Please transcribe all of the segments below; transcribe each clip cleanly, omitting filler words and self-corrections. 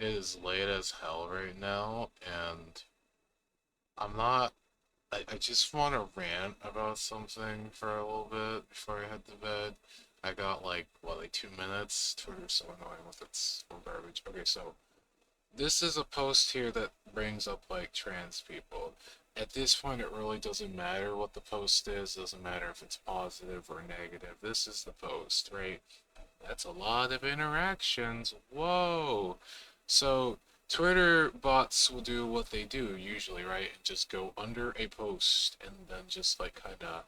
It is late as hell right now, and I'm not. I just want to rant about something for a little bit before I head to bed. I got like 2 minutes. Twitter's so annoying with its little garbage. Okay, so this is a post here that brings up like trans people. At this point, it really doesn't matter what the post is. Doesn't matter if it's positive or negative. This is the post, right? That's a lot of interactions. Whoa. So Twitter bots will do what they do usually, right? And just go under a post and then just like kind of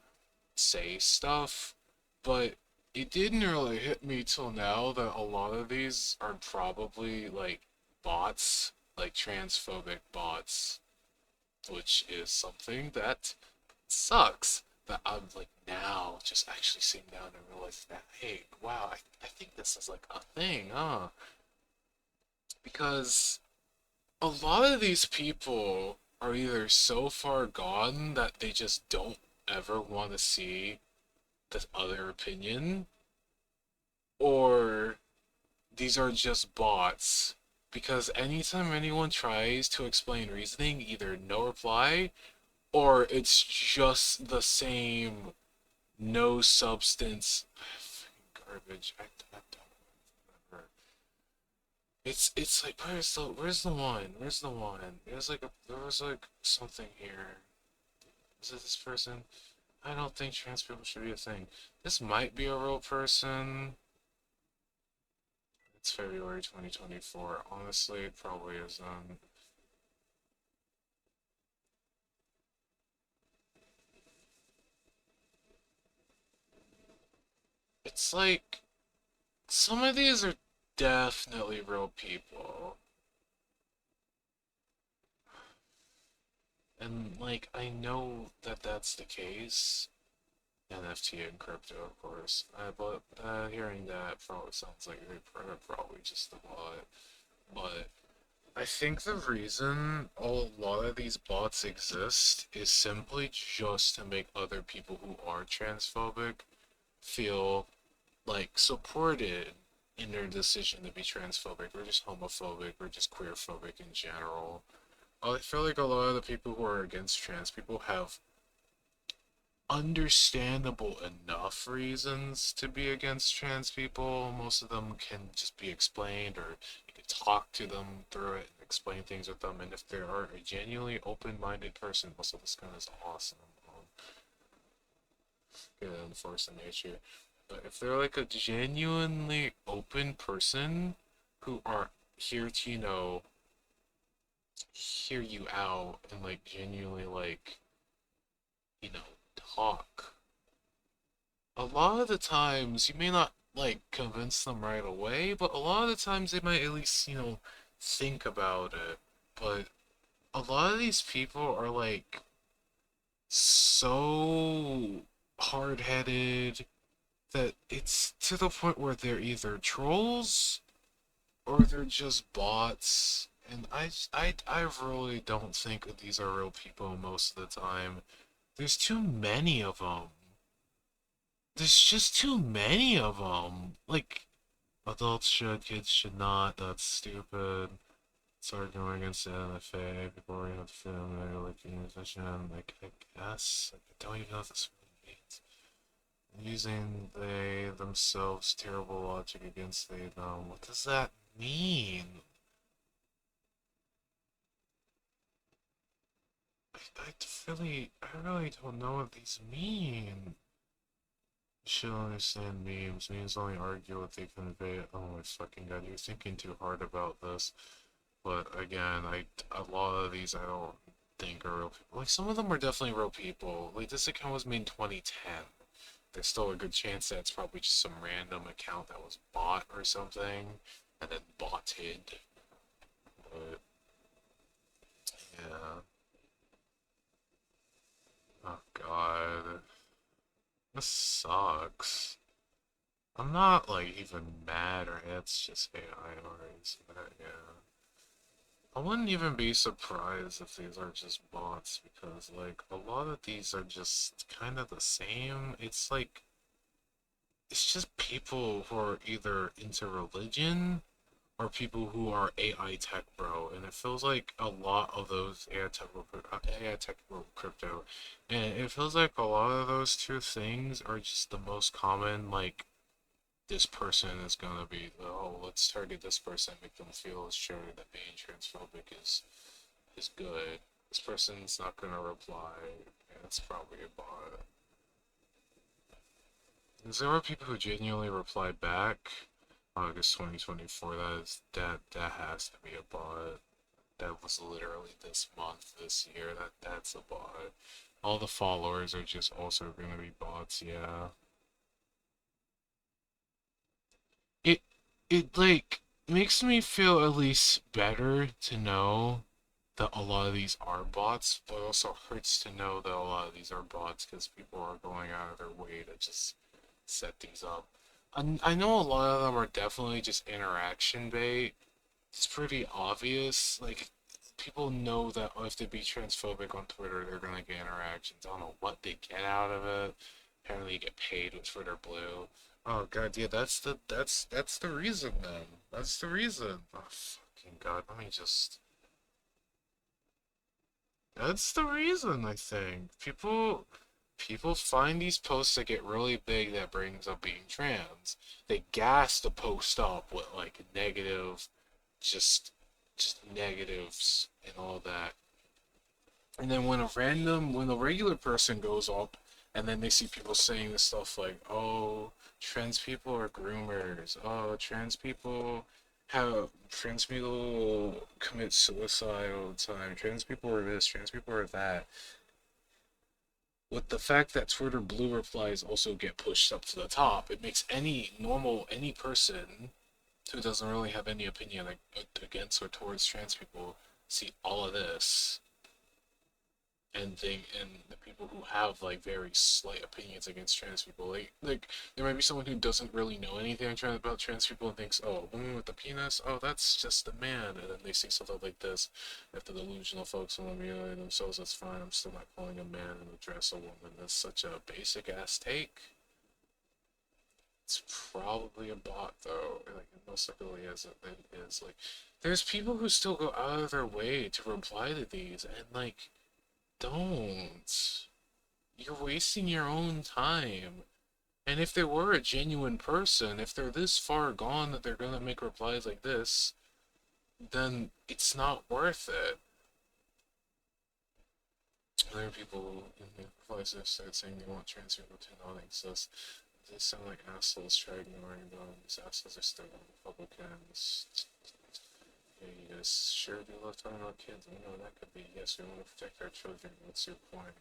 say stuff. But it didn't really hit me till now that a lot of these are probably like bots, like transphobic bots, which is something that sucks. That I'm like now just actually sitting down and realizing that, hey, wow, I think this is like a thing, huh? Because a lot of these people are either so far gone that they just don't ever want to see the other opinion, or these are just bots. Because anytime anyone tries to explain reasoning, either no reply or it's just the same no substance garbage. I don't remember. It's like where's the one? Where's the one? There was like something here. Is it this person? I don't think trans people should be a thing. This might be a real person. It's February 2024. Honestly, it probably isn't. It's like some of these are definitely real people. And like I know that that's the case. NFT and crypto, of course. But hearing that probably sounds like they're probably just a bot. But I think the reason a lot of these bots exist is simply just to make other people who are transphobic feel like supported in their decision to be transphobic or just homophobic or just queerphobic in general. I feel like a lot of the people who are against trans people have understandable enough reasons to be against trans people. Most of them can just be explained, or you can talk to them through it and explain things with them. And if they are a genuinely open-minded person, most of this kind of is awesome. Good and force in nature. But if they're like a genuinely open person who are here to, hear you out and like genuinely like, you know, talk, a lot of the times you may not like convince them right away, but a lot of the times they might at least, think about it. But a lot of these people are like so hard-headed that it's to the point where they're either trolls or they're just bots. And I really don't think that these are real people most of the time. There's too many of them. There's just too many of them. Like, adults should, kids should not. That's stupid. It's arguing against the NFA. People are have to fit in there, like, in musician. Like, I guess. Like, I don't even know what this really means. Using they themselves terrible logic against they them. What does that mean? I really don't know what these mean. You should understand memes. Memes only argue what they convey. Oh my fucking god, you're thinking too hard about this. But again, a lot of these I don't think are real people. Like some of them are definitely real people. Like this account was made in 2010. There's still a good chance that it's probably just some random account that was bought or something, and then botted. But yeah, oh god, this sucks. I'm not like even mad or it's just AI already. But yeah. I wouldn't even be surprised if these are just bots because, like, a lot of these are just kind of the same. It's just people who are either into religion are people who are AI tech bro, and it feels like a lot of those AI tech bro crypto, and it feels like a lot of those two things are just the most common. Like this person is gonna be, oh, let's target this person, make them feel sure that being transphobic is good. This person's not gonna reply. Yeah, it's probably a bot. Because there were people who genuinely replied back. August 2024. That has to be a bot. That was literally this month, this year. That's a bot. All the followers are just also gonna be bots. Yeah. It it like makes me feel at least better to know that a lot of these are bots, but also hurts to know that a lot of these are bots because people are going out of their way to just set these up. I know a lot of them are definitely just interaction bait. It's pretty obvious. Like, people know that if they be transphobic on Twitter, they're gonna get interactions. I don't know what they get out of it. Apparently, you get paid with Twitter Blue. Oh god, yeah, that's the reason then. That's the reason. Oh fucking god, let me just. That's the reason, I think. People find these posts that get really big that brings up being trans. They gas the post up with like negative, just just negatives and all that. And then when a regular person goes up and then they see people saying this stuff like, oh, trans people are groomers. Oh, trans people commit suicide all the time. Trans people are this, trans people are that. With the fact that Twitter blue replies also get pushed up to the top, it makes any person who doesn't really have any opinion against or towards trans people see all of this and the people who have like very slight opinions against trans people, like there might be someone who doesn't really know anything about trans people and thinks, oh, woman with the penis, oh, that's just a man, and then they see something like this. If the delusional folks want to be themselves, that's fine. I'm still not calling a man in a dress a woman. That's such a basic ass take. It's probably a bot though. Like most likely as it is. Like there's people who still go out of their way to reply to these, and like don't. You're wasting your own time. And if they were a genuine person, if they're this far gone that they're gonna make replies like this, then it's not worth it. There are people in the replies that start saying they want trans people to not exist. They sound like assholes. Try ignoring them. These assholes are still Republicans. Yeah, you guys sure do love talking about kids. I know that could be. Yes, we want to protect our children. What's your point?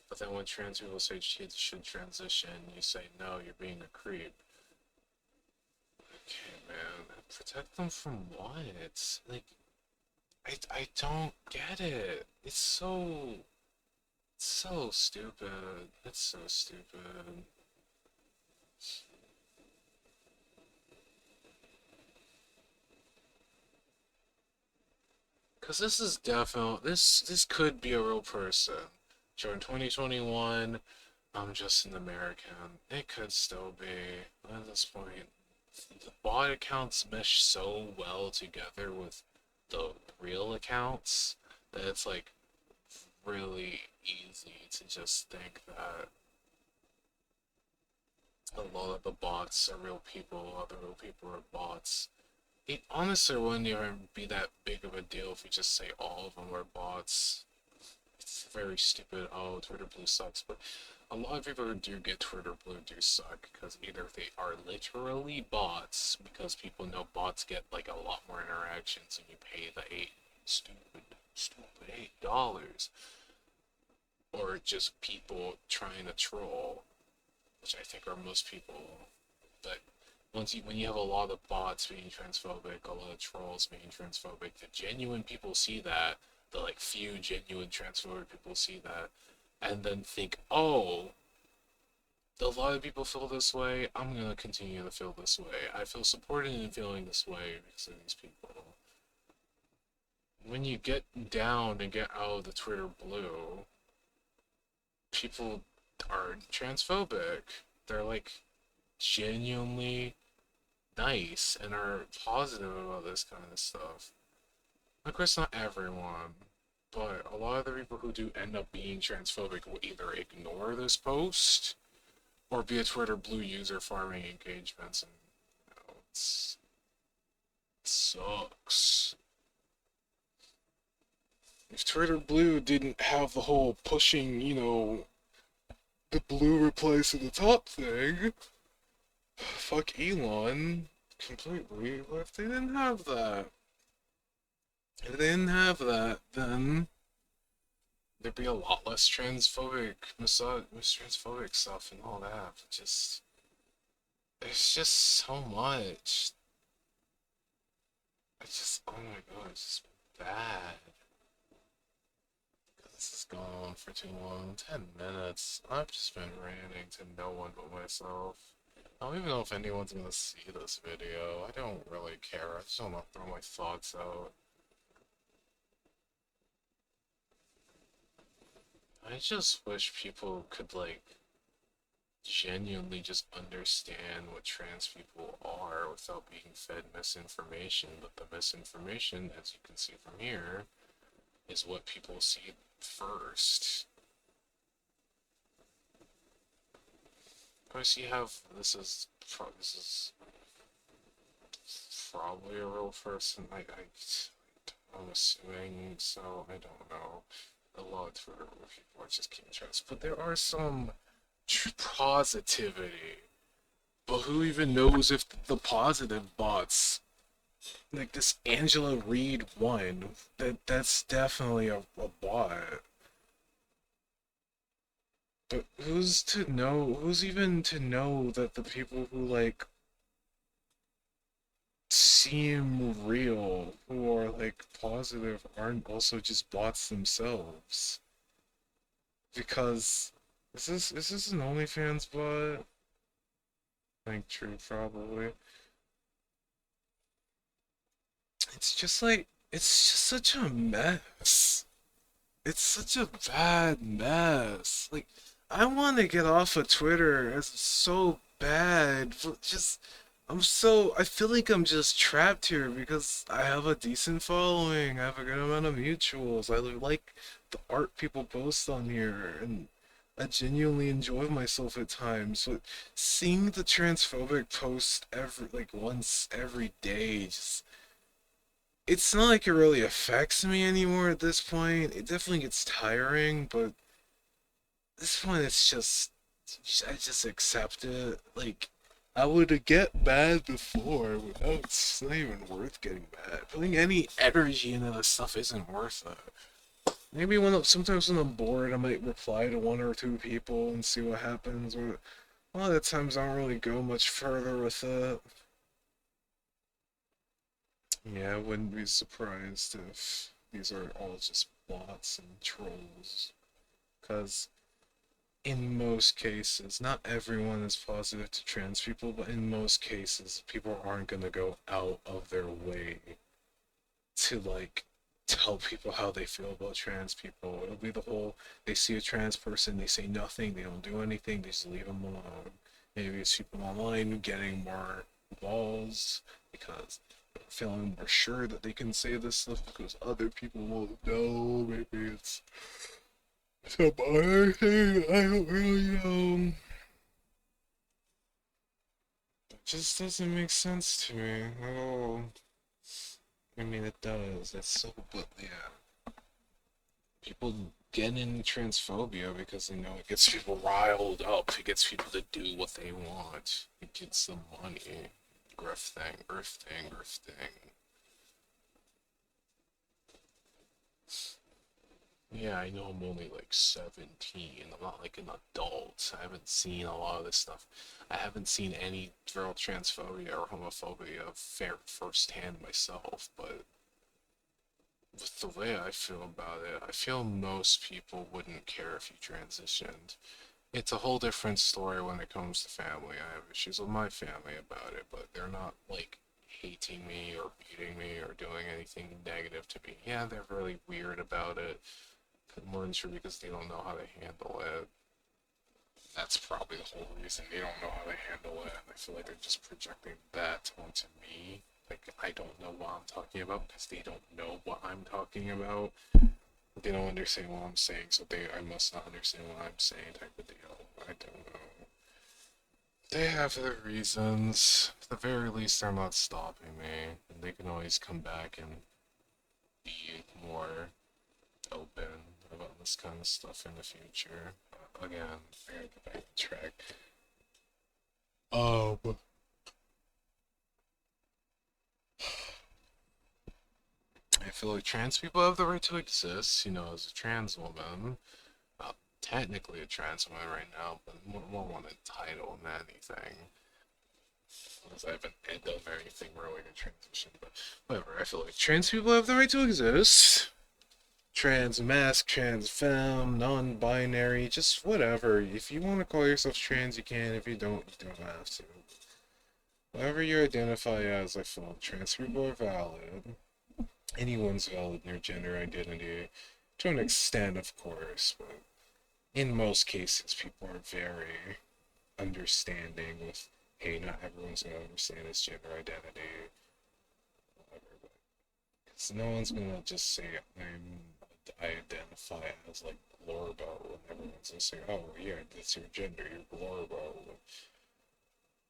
But then when trans people say kids should transition, you say no, you're being a creep. Okay, man. Protect them from what? Like, I don't get it. It's so stupid. It's so stupid. Cause this is definitely this could be a real person. Sure, in 2021, I'm just an American. It could still be. At this point, the bot accounts mesh so well together with the real accounts that it's like really easy to just think that a lot of the bots are real people, other real people are bots. It honestly wouldn't even be that big of a deal if we just say all of them were bots. It's very stupid. Oh, Twitter Blue sucks, but a lot of people who do get Twitter Blue do suck because either they are literally bots because people know bots get like a lot more interactions and you pay the stupid $8, or just people trying to troll, which I think are most people. But when you have a lot of bots being transphobic, a lot of trolls being transphobic, the genuine people see that, the like few genuine transphobic people see that, and then think, oh, a lot of people feel this way. I'm gonna continue to feel this way. I feel supported in feeling this way because of these people. When you get down and get out of the Twitter blue, people are transphobic. They're like genuinely nice and are positive about this kind of stuff. Of course, not everyone, but a lot of the people who do end up being transphobic will either ignore this post or be a Twitter blue user farming engagements, and it sucks. If Twitter blue didn't have the whole pushing, the blue replace at the top thing, fuck Elon completely. But if they didn't have that, then there'd be a lot less transphobic, transphobic stuff and all that. But it's just so much. Oh my god, it's just bad. This has gone on for too long. 10 minutes. I've just been ranting to no one but myself. I don't even know if anyone's gonna see this video. I don't really care. I just want to throw my thoughts out. I just wish people could, like, genuinely just understand what trans people are without being fed misinformation. But the misinformation, as you can see from here, is what people see first. Of course, you have this is probably a real person. I'm assuming so. I don't know. A lot of Twitter where people are just keeping trust, but there are some positivity. But who even knows if the positive bots, like this Angela Reed one, that's definitely a bot. But who's to know? Who's even to know that the people who like seem real, who are like positive, aren't also just bots themselves? Because is this an OnlyFans bot? I think true, probably. It's just such a mess. It's such a bad mess. Like, I want to get off of Twitter. It's so bad. But I feel like I'm just trapped here because I have a decent following. I have a good amount of mutuals. I like the art people post on here, and I genuinely enjoy myself at times. But seeing the transphobic post once every day, just it's not like it really affects me anymore at this point. It definitely gets tiring, but at this point I just accept it. Like, I would get mad before, but now it's not even worth getting mad. Putting any energy into this stuff isn't worth it. Maybe sometimes when I'm bored, I might reply to one or two people and see what happens. But a lot of the times, I don't really go much further with it. Yeah, I wouldn't be surprised if these are all just bots and trolls. Because in most cases, not everyone is positive to trans people, but in most cases, people aren't going to go out of their way to, like, tell people how they feel about trans people. It'll be the whole, they see a trans person, they say nothing, they don't do anything, they just leave them alone. Maybe it's people online getting more balls because they're feeling more sure that they can say this stuff because other people won't know. Maybe it's some other thing, I don't really know. It just doesn't make sense to me at all. I mean, it does. It's so, but yeah. People get into transphobia because they know it gets people riled up. It gets people to do what they want. It gets them money. Grifting, grifting, grifting. Yeah, I know I'm only like 17. I'm not like an adult. I haven't seen a lot of this stuff. I haven't seen any real transphobia or homophobia firsthand myself, but with the way I feel about it, I feel most people wouldn't care if you transitioned. It's a whole different story when it comes to family. I have issues with my family about it, but they're not like hating me or beating me or doing anything negative to me. Yeah, they're really weird about it. More than sure because they don't know how to handle it. That's probably the whole reason they don't know how to handle it, and I feel like they're just projecting that onto me. Like, I don't know what I'm talking about because they don't know what I'm talking about. They don't understand what I'm saying, so I must not understand what I'm saying type of deal. I don't know. They have their reasons. At the very least, they're not stopping me, and they can always come back and be more open about this kind of stuff in the future. Again, I gotta get back on track. Um, I feel like trans people have the right to exist. As a trans woman, not technically a trans woman right now, but more want a title than anything. Unless I haven't done anything really to transition, but whatever. I feel like trans people have the right to exist. Trans mask, trans femme, non-binary, just whatever. If you want to call yourself trans, you can. If you don't, you don't have to. Whatever you identify as, I feel trans people are valid. Anyone's valid in their gender identity, to an extent, of course, but in most cases, people are very understanding with, hey, not everyone's gonna understand his gender identity, whatever. Because no one's gonna just say I identify as like Glorbo, and everyone's gonna say, oh yeah, that's your gender, you're Glorbo.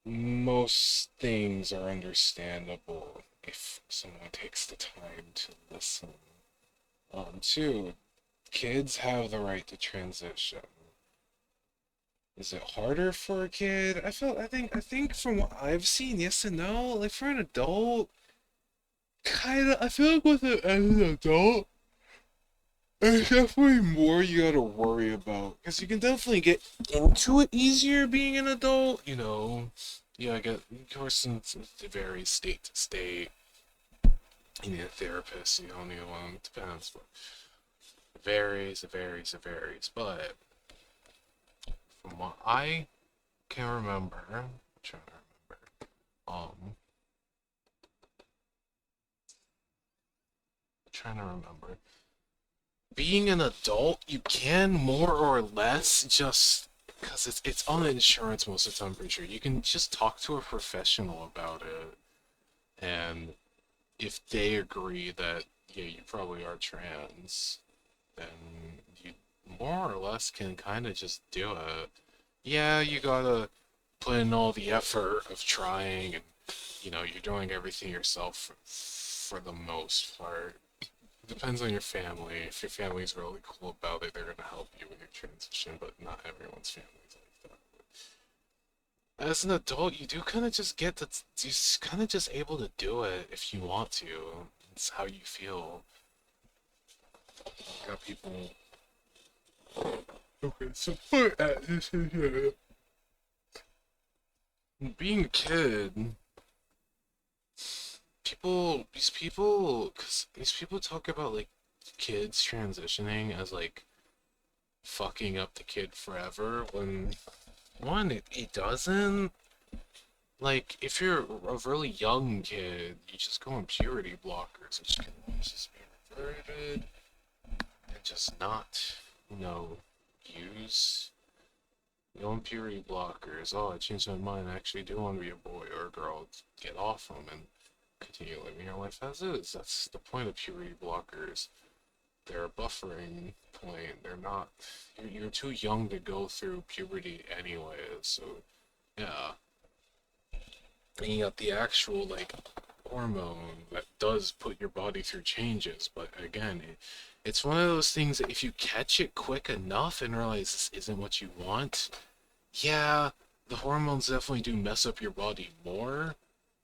Most things are understandable if someone takes the time to listen. Two, kids have the right to transition. Is it harder for a kid? I think from what I've seen, yes and no. Like for an adult, kinda. I feel like with it as an adult, there's definitely more you gotta worry about because you can definitely get into it easier being an adult. Yeah, I get. Of course, it varies state to state. You need a therapist. You don't need one. It depends, but it varies. It varies. It varies. But from what I can remember, I'm trying to remember. Trying to remember. Being an adult, you can more or less just because it's on insurance most of the time. I'm pretty sure you can just talk to a professional about it, and if they agree that yeah, you probably are trans, then you more or less can kind of just do it. Yeah, you gotta put in all the effort of trying, and you're doing everything yourself for the most part. Depends on your family. If your family's really cool about it, they're gonna help you with your transition, but not everyone's family's like that. As an adult, you do kind of just get to, you're kind of just able to do it if you want to. It's how you feel. You got people. Okay, support at this is being a kid. These people talk about like kids transitioning as like fucking up the kid forever when one, it doesn't. Like, if you're a really young kid, you just go on puberty blockers, which can just be reverted and just not, you know, use. You go on puberty blockers. Oh, I changed my mind. I actually do want to be a boy or a girl. Get off them and continue living your life as is. That's the point of puberty blockers. They're a buffering point. They're not. You're too young to go through puberty anyway. So yeah, and you got the actual like hormone that does put your body through changes. But again, it's one of those things that if you catch it quick enough and realize this isn't what you want, yeah, the hormones definitely do mess up your body more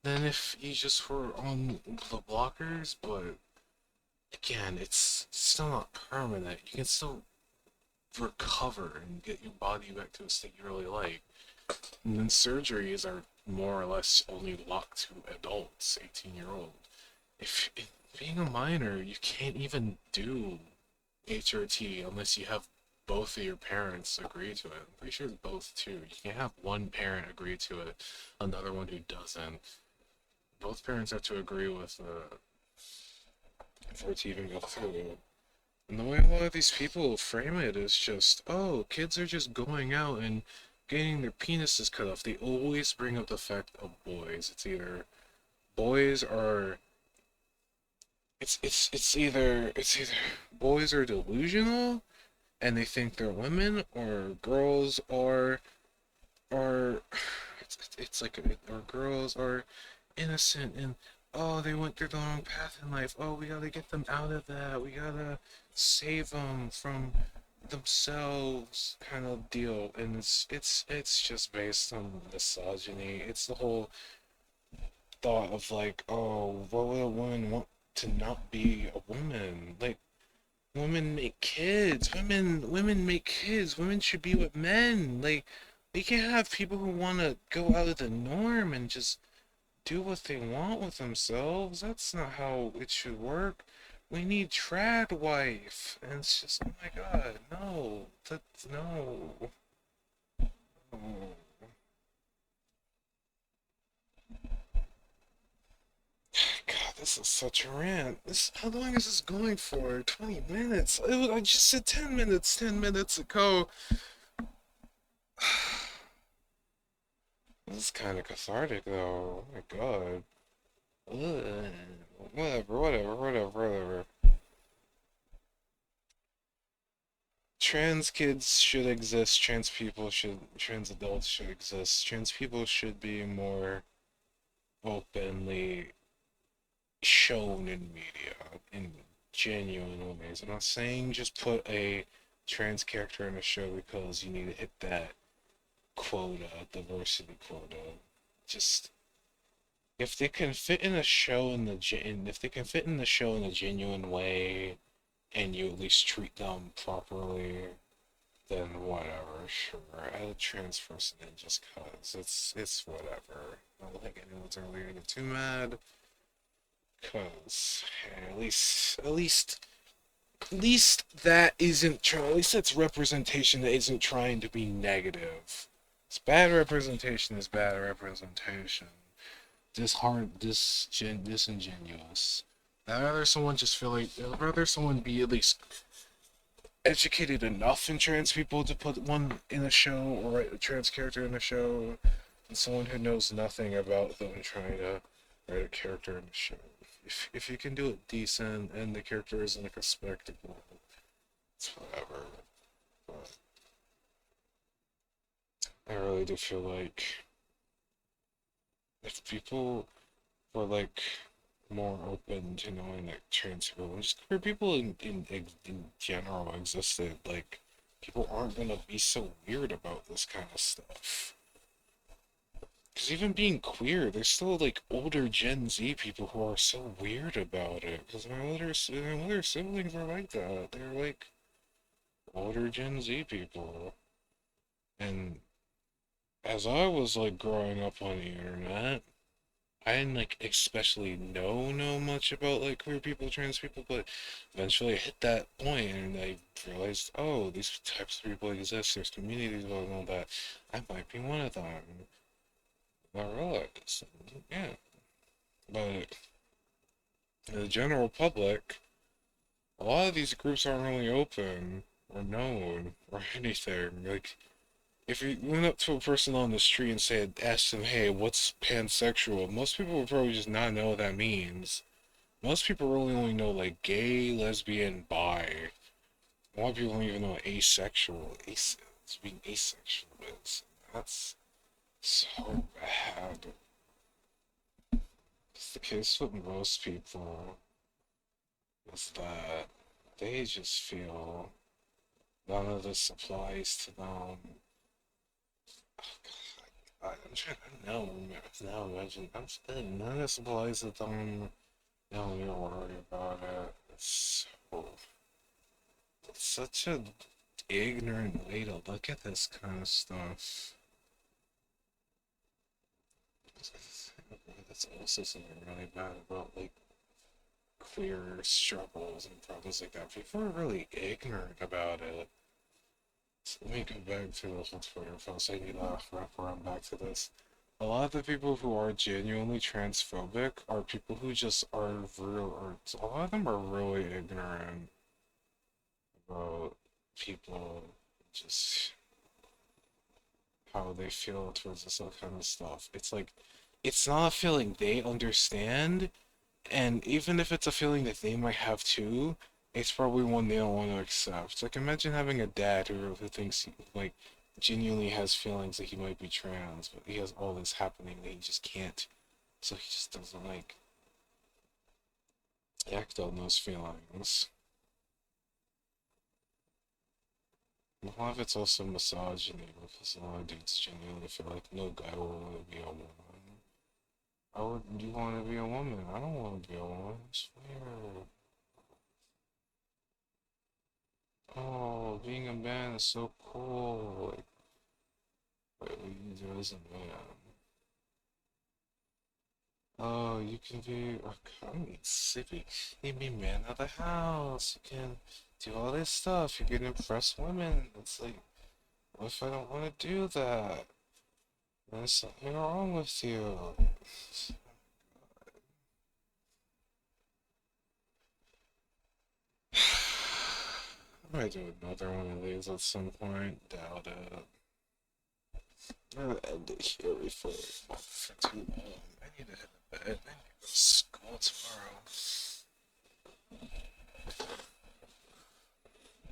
than if you just were on the blockers. But again, it's still not permanent. You can still recover and get your body back to a state you really like. And then surgeries are more or less only locked to adults, 18-year-old. If being a minor, you can't even do HRT unless you have both of your parents agree to it. I'm pretty sure it's both too. You can't have one parent agree to it, another one who doesn't. Both parents have to agree with for it to even go through. And the way a lot of these people frame it is just, oh, kids are just going out and getting their penises cut off, they always bring up the fact of boys. It's either boys are it's either boys are delusional and they think they're women, or girls are it's like or girls are innocent and oh they went through the wrong path in life. Oh, we gotta get them out of that. We gotta save them from themselves, kind of deal. And it's just based on misogyny. It's the whole thought of like, oh, what would a woman want to not be a woman? Like, women make kids. Women make kids. Women should be with men. Like, we can't have people who want to go out of the norm and just do what they want with themselves. That's not how it should work. We need trad wife. And it's just, oh my god, no. That's no. Oh. God, this is such a rant. How long is this going for? 20 minutes? I just said 10 minutes 10 minutes ago. This is kind of cathartic, though. Oh my god. Ugh. Whatever. Trans kids should exist. Trans adults should exist. Trans people should be more openly shown in media in genuine ways. I'm not saying just put a trans character in a show because you need to hit that quota, diversity quota. Just if they can fit in a show in the if they can fit in the show in a genuine way, and you at least treat them properly, then whatever, sure. Add a trans person in just cause it's whatever. I don't think anyone's really gonna get too mad, cause hey, at least that isn't trying. At least that's representation that isn't trying to be negative. It's bad representation is bad representation. Disingenuous. I'd rather someone just feel like I'd rather someone be at least educated enough in trans people to put one in a show or write a trans character in a show than someone who knows nothing about them trying to write a character in a show. If you can do it decent and the character isn't like a spectacle, it's whatever. But I really do feel like if people were like more open to knowing that trans people and just queer people in general existed, like people aren't gonna be so weird about this kind of stuff. Because even being queer, there's still like older Gen Z people who are so weird about it. Because my older siblings are like that. They're like older Gen Z people. And as I was like growing up on the internet, I didn't like especially know much about like queer people, trans people, but eventually I hit that point and I realized, oh, these types of people exist. There's communities and all that. I might be one of them. I realized, yeah. But the general public, a lot of these groups aren't really open or known or anything. Like, if you went up to a person on the street and asked them, hey, what's pansexual? Most people would probably just not know what that means. Most people really only know like gay, lesbian, bi. A lot of people don't even know what asexual, being asexual is. That's so bad. It's the case with most people is that they just feel none of this applies to them. I'm trying to now imagine. I'm saying none of this applies to them. Don't even worry about it. It's such a ignorant way to look at this kind of stuff. That's also something really bad about like queer struggles and problems like that. People are really ignorant about it. So let me go back to this on Twitter post. I need to wrap around back to this. A lot of the people who are genuinely transphobic are people who just are real, or a lot of them are really ignorant about people just how they feel towards this all kind of stuff. It's like, it's not a feeling they understand, and even if it's a feeling that they might have too, it's probably one they don't want to accept. Like, imagine having a dad who thinks he, like, genuinely has feelings that he might be trans, but he has all this happening that he just can't. So he just doesn't, like, act on those feelings. A lot of it's also misogyny, because a lot of dudes genuinely feel like no guy will want to be a woman. Why would you want to be a woman? I don't want to be a woman. It's weird. Oh, being a man is so cool. Like, what you do as a man. Oh, you can be. Oh, God, sleepy. You can be man of the house. You can do all this stuff. You can impress women. It's like, what if I don't want to do that? There's something wrong with you. I might do another one of these at some point. Doubt it. I'm gonna end it here before it went for too long. I need to head to bed. I need to go to school tomorrow.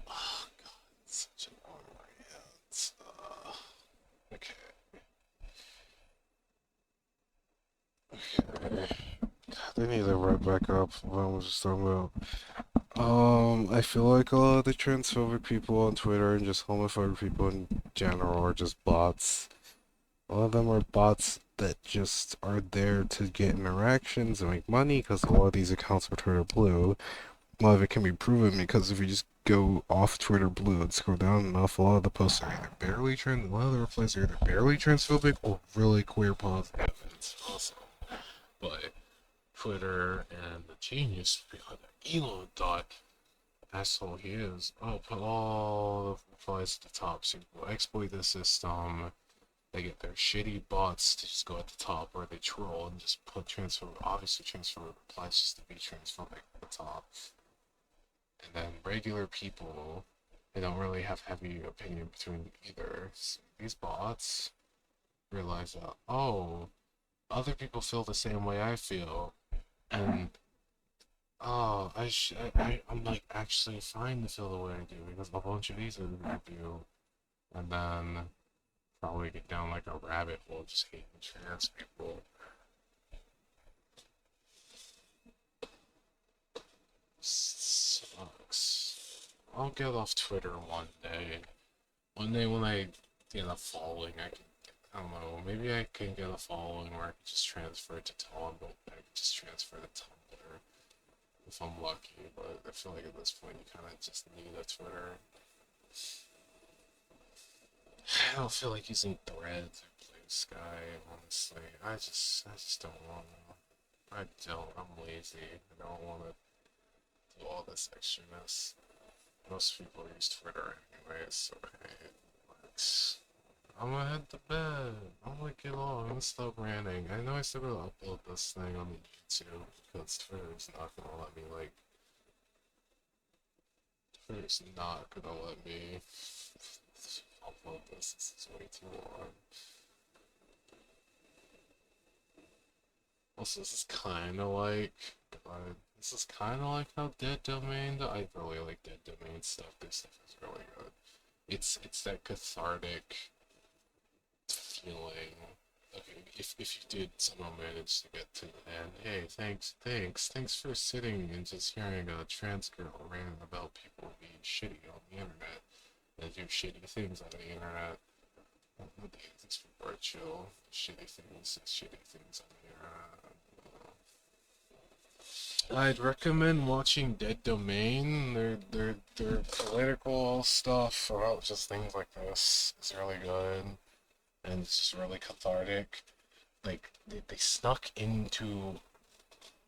Oh god, it's such an on my hands. Okay. Okay. They need to write back up what I was just talking about. I feel like a lot of the transphobic people on Twitter and just homophobic people in general are just bots. A lot of them are bots that just are there to get interactions and make money because a lot of these accounts are Twitter Blue. A lot of it can be proven because if you just go off Twitter Blue and scroll down enough, a lot of the posts are either barely trans, a lot of the replies are either barely transphobic or really queer positive. It's awesome. But Twitter and the genius behind that Elon thought, asshole he is, oh, put all the replies at the top so people exploit the system. They get their shitty bots to just go at the top, or they troll and just put obviously transfer replies just to be transphobic at the top. And then regular people, they don't really have heavy opinion between either. So these bots realize that, oh, other people feel the same way I feel, and oh, I'm like actually fine to feel the way I do because a bunch of these other people do, and then probably get down like a rabbit hole just hating trans people. Sucks. I'll get off Twitter one day. One day when I get a following, I don't know, maybe I can get a following where I can just transfer it to Tumblr. I can just transfer to Tumblr if I'm lucky, but I feel like at this point you kind of just need a Twitter. I don't feel like using Threads or Blue Sky, honestly. I just don't want to. I don't. I'm lazy. I don't want to do all this extra mess. Most people use Twitter anyways, so hey, it works. I'm gonna head to bed. I'm gonna get off. I'm gonna stop ranting. I know I still gotta upload this thing on the YouTube because Twitter's not gonna let me, like, Twitter's not gonna let me upload this. This is way too long. Also, this is kind of like how Dead Domain. I really like Dead Domain stuff. This stuff is really good. It's that cathartic feeling. Okay, if you did somehow manage to get to the end, hey, thanks for sitting and just hearing a trans girl rant about people being shitty on the internet and do shitty things on the internet. These people are chill. Shitty things on the internet. I'd recommend watching Dead Domain. Their political stuff about just things like this is really good, and it's just really cathartic. Like they snuck into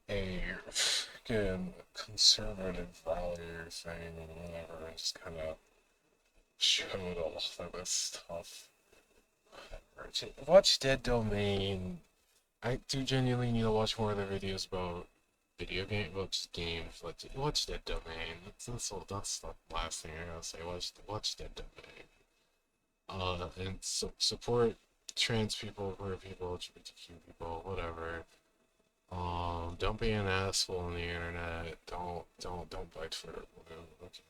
a freaking conservative rally thing or whatever, and just kind of showed all of this stuff. Watch Dead Domain. I do genuinely need to watch more of their videos about video game, well, just games. Watch Dead Domain. That's the last thing I gotta say. Watch Dead Domain. And support trans people, queer people, LGBTQ people, whatever. Don't be an asshole on the internet. Don't bite for it. Okay,